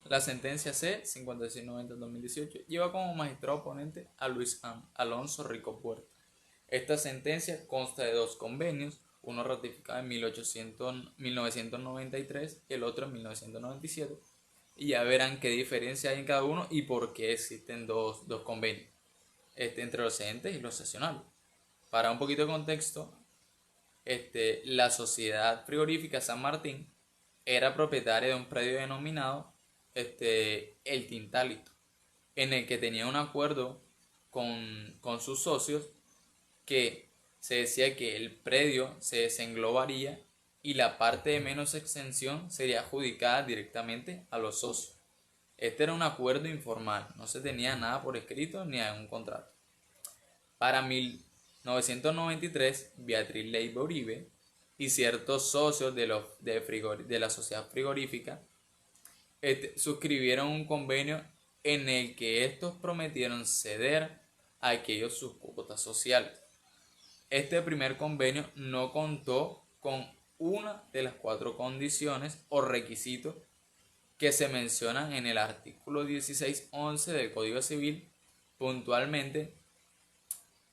La sentencia C-5690-2018 lleva como magistrado ponente a Luis Alonso Rico Puerta. Esta sentencia consta de dos convenios, uno ratificado en 1993 y el otro en 1997, y ya verán qué diferencia hay en cada uno y por qué existen dos convenios entre los cedentes y los cesionarios. Para un poquito de contexto, la sociedad frigorífica San Martín era propietaria de un predio denominado El Tintálito, en el que tenía un acuerdo con sus socios que se decía que el predio se desenglobaría y la parte de menos extensión sería adjudicada directamente a los socios. Este era un acuerdo informal, no se tenía nada por escrito ni un contrato. Para 1993, Beatriz Leiva Uribe y ciertos socios de la sociedad frigorífica suscribieron un convenio en el que estos prometieron ceder a aquellos sus cuotas sociales. Este primer convenio no contó con una de las 4 condiciones o requisitos que se mencionan en el artículo 1611 del Código Civil, puntualmente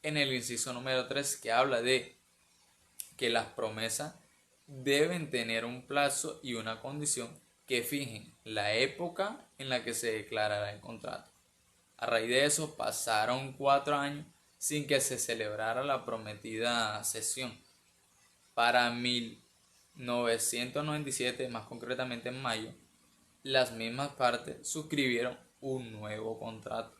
en el inciso número 3, que habla de que las promesas deben tener un plazo y una condición que fijen la época en la que se declarará el contrato. A raíz de eso pasaron 4 años sin que se celebrara la prometida sesión. Para 1997, más concretamente en mayo, las mismas partes suscribieron un nuevo contrato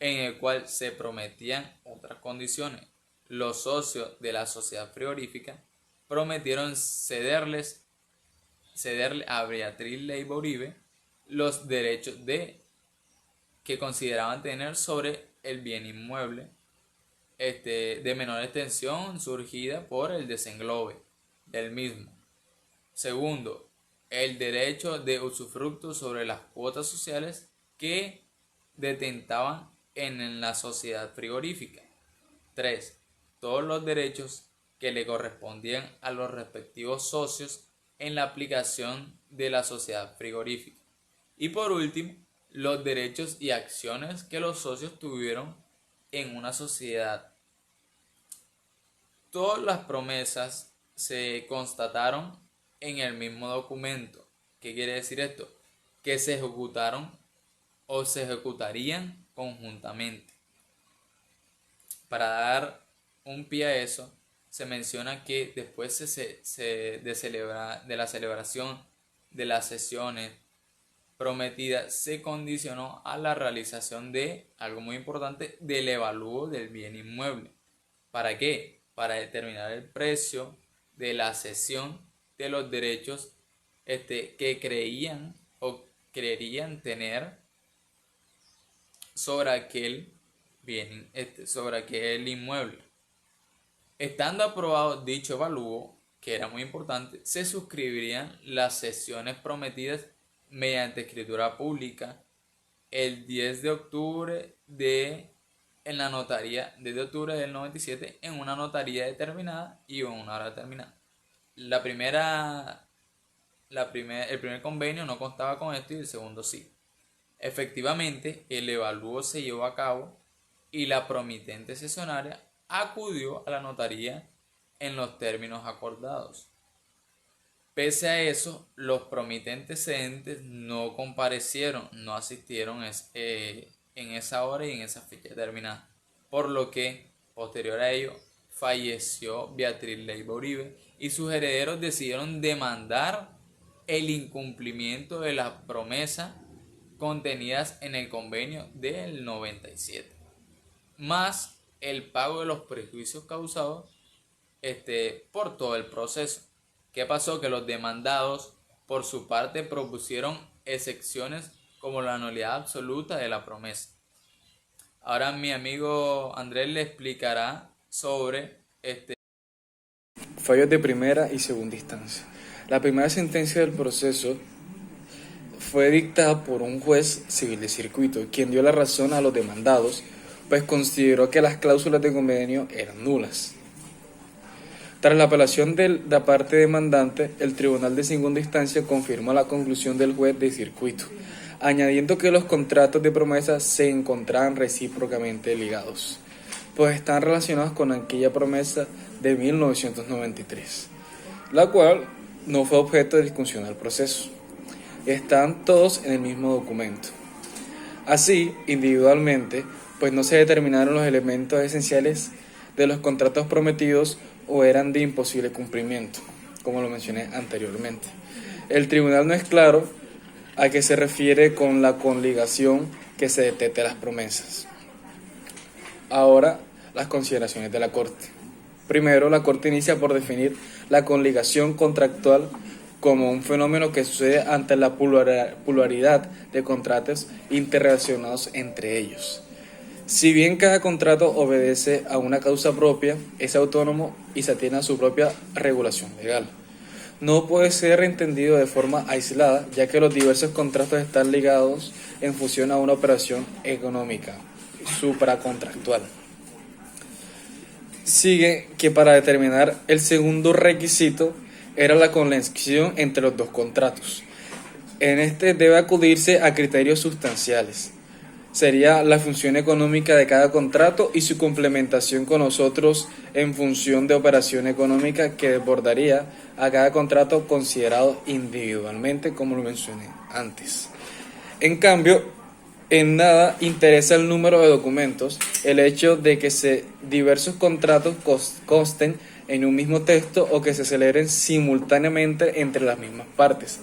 en el cual se prometían otras condiciones. Los socios de la sociedad frigorífica prometieron cederle a Beatriz Leiva Uribe los derechos que consideraban tener sobre el bien inmueble de menor extensión surgida por el desenglobe del mismo. Segundo, el derecho de usufructo sobre las cuotas sociales que detentaban en la sociedad frigorífica. 3. Todos los derechos que le correspondían a los respectivos socios en la aplicación de la sociedad frigorífica. Y por último, los derechos y acciones que los socios tuvieron en una sociedad. Todas las promesas se constataron en el mismo documento. ¿Qué quiere decir esto? Que se ejecutaron o se ejecutarían conjuntamente. Para dar un pie a eso, se menciona que después de la celebración de las sesiones prometidas, se condicionó a la realización de algo muy importante, del evalúo del bien inmueble. ¿Para qué? Para determinar el precio de la cesión de los derechos que creían o creerían tener sobre aquel bien, sobre aquel inmueble. Estando aprobado dicho evalúo, que era muy importante, se suscribirían las sesiones prometidas mediante escritura pública el 10 de octubre en la notaría, desde octubre del 97, en una notaría determinada y en una hora determinada. El primer convenio no constaba con esto y el segundo sí. Efectivamente, el evalúo se llevó a cabo y la promitente cesionaria acudió a la notaría en los términos acordados. Pese a eso, los promitentes cedentes no comparecieron, no asistieron en esa hora y en esa fecha determinada, por lo que, posterior a ello, falleció Beatriz Leiva Uribe y sus herederos decidieron demandar el incumplimiento de las promesas contenidas en el convenio del 97, más el pago de los perjuicios causados por todo el proceso. ¿Qué pasó? Que los demandados, por su parte, propusieron excepciones como la nulidad absoluta de la promesa. Ahora mi amigo Andrés le explicará sobre fallos de primera y segunda instancia. La primera sentencia del proceso fue dictada por un juez civil de circuito, quien dio la razón a los demandados, pues consideró que las cláusulas de convenio eran nulas. Tras la apelación de la parte demandante, el Tribunal de Segunda Instancia confirmó la conclusión del juez de circuito, añadiendo que los contratos de promesa se encontraban recíprocamente ligados, pues están relacionados con aquella promesa de 1993, la cual no fue objeto de discusión del proceso. Están todos en el mismo documento. Así, individualmente, pues no se determinaron los elementos esenciales de los contratos prometidos o eran de imposible cumplimiento, como lo mencioné anteriormente. El tribunal no es claro a qué se refiere con la coligación que se detecte las promesas. Ahora, las consideraciones de la Corte. Primero, la Corte inicia por definir la coligación contractual como un fenómeno que sucede ante la pluralidad de contratos interrelacionados entre ellos. Si bien cada contrato obedece a una causa propia, es autónomo y se atiene a su propia regulación legal. No puede ser entendido de forma aislada, ya que los diversos contratos están ligados en función a una operación económica supracontractual. Sigue que para determinar el segundo requisito era la conexión entre los dos contratos. En este debe acudirse a criterios sustanciales. Sería la función económica de cada contrato y su complementación con los otros en función de operación económica que desbordaría a cada contrato considerado individualmente, como lo mencioné antes. En cambio, en nada interesa el número de documentos, el hecho de que diversos contratos consten en un mismo texto o que se celebren simultáneamente entre las mismas partes.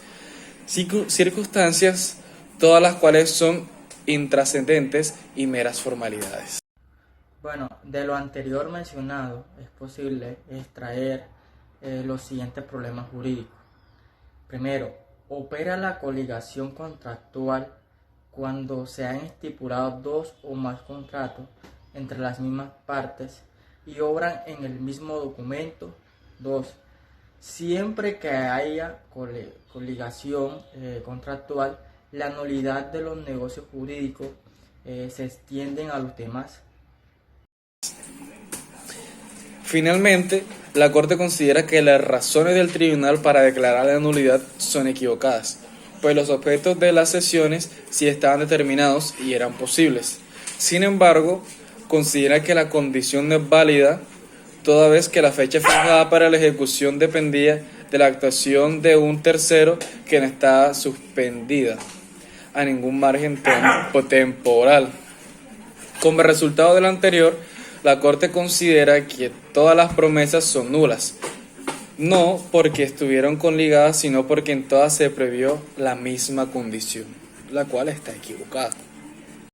Circunstancias todas las cuales son intrascendentes y meras formalidades. Bueno, de lo anterior mencionado es posible extraer los siguientes problemas jurídicos. Primero, opera la coligación contractual cuando se han estipulado dos o más contratos entre las mismas partes y obran en el mismo documento. 2. Siempre que haya coligación contractual, la nulidad de los negocios jurídicos se extienden a los demás. Finalmente, la Corte considera que las razones del tribunal para declarar la nulidad son equivocadas, pues los objetos de las sesiones sí estaban determinados y eran posibles. Sin embargo, considera que la condición no es válida, toda vez que la fecha fijada para la ejecución dependía de la actuación de un tercero que no estaba suspendida a ningún margen temporal. Como resultado de lo anterior, la Corte considera que todas las promesas son nulas, no porque estuvieron coligadas, sino porque en todas se previó la misma condición, la cual está equivocada.